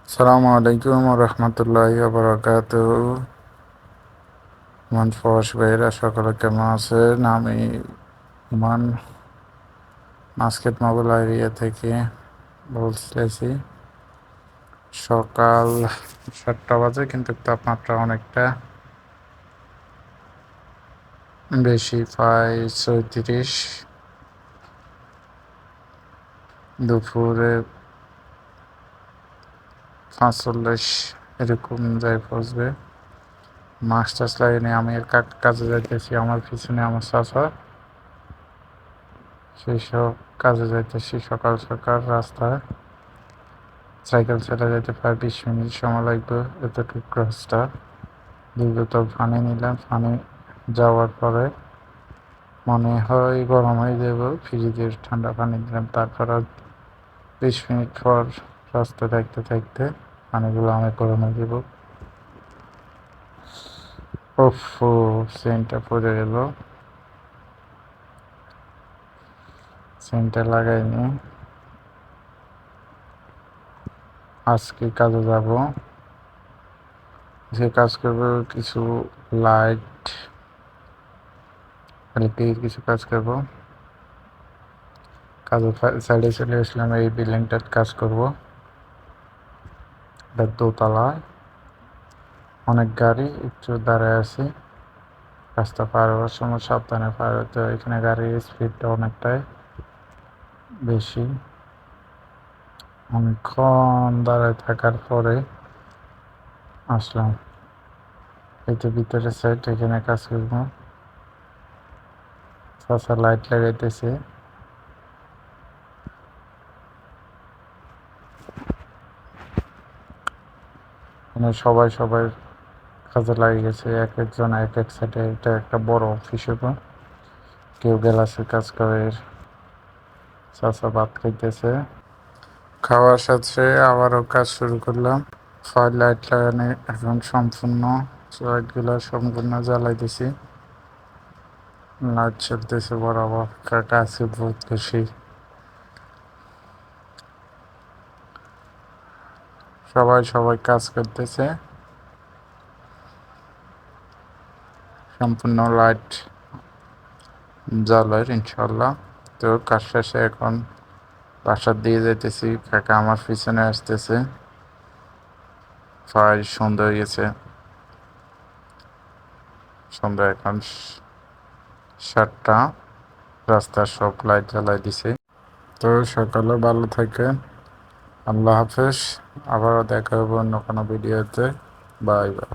আসসালামু আলাইকুম রহমতুল্লাহি বারাকাতুহু। মান ফস ভাইরা সকলে কেমন আছেন? আমি মান মাস্কেট মোবাইল এরিয়া থেকে বলতেছি। সকাল 7টা বাজে, কিন্তু তাপমাত্রা অনেকটা বেশি, প্রায় 36। দুপুরে 45 এরকম যাই পৌঁছবে। মাস্ক টাস্ক লাগিয়ে আমি কাজে যাইতেছি। আমার পিছনে আমার চাচা, সেই সব কাজে যাইতেছি সকাল সকাল। রাস্তায় সাইকেল চালা যেতে প্রায় 20 মিনিট সময় লাগবে। এতটুকু রাস্তা। 2 বোতল পানি নিলাম। পানি যাওয়ার পরে মনে হয় গরম হয়ে যাব, ফ্রিজের ঠান্ডা পানি দিলাম। তারপর 20 মিনিট পর রাস্তা দেখতে দেখতে পানিগুলো আমি গরম হয়ে যাব। ওফো, সেন্টটা পড়ে গেল। সেন্টটা লাগাইনি। আজকে কাজে যাব। যে কাজ করবো কিছু লাইট, ইলেকট্রিক কিছু কাজ করবো। কাজের সাইডে চলে আসলাম। এই বিল্ডিংটার কাজ করব। এটা দোতলায়, অনেক গাড়ি। একটু দাঁড়ায় আছি। রাস্তা পার হওয়ার সময় সাবধানে পার হতে হয়। এখানে গাড়ির স্পিডটা অনেকটাই বেশি। অনেকক্ষণ দাঁড়ায় থাকার পরে আসলাম। এই তো ভিতরে সাইড, এখানে কাজ করবো। চাচা লাইট লাগাইতেছে। মানে সবাই সবাই কাজে লাগে গেছে। এক একজন এক এক সাইডে। এটা একটা বড় অফিস হবে। কেউ গ্লাসের কাজ করে। চাচা ভাত খাইতেছে। খাওয়ার সাথে আবারও কাজ শুরু করলাম। ফায়ার লাইট লাগানো এখন সম্পূর্ণ। লাইটগুলো সম্পূর্ণ জ্বালাই দিছি। লাইট চলতেছে বরাবর। কাকা আছে বহুত খুশি। সবাই সবাই কাজ করতেছে। সম্পূর্ণ লাইট জ্বালায় ইনশাল্লাহ। তো কাজ শেষে এখন বাসার দিয়ে যেতেছি। কাকা আমার পিছনে আসতেছে। প্রায় সন্ধ্যা হয়ে গেছে। সন্ধ্যা এখন 7টা। রাস্তার সব লাইট জ্বালাই দিছে। তো সকালে ভালো থাকেন। আল্লাহ হাফেজ। আবারও দেখা হবে অন্য কোনো ভিডিওতে। Bye bye.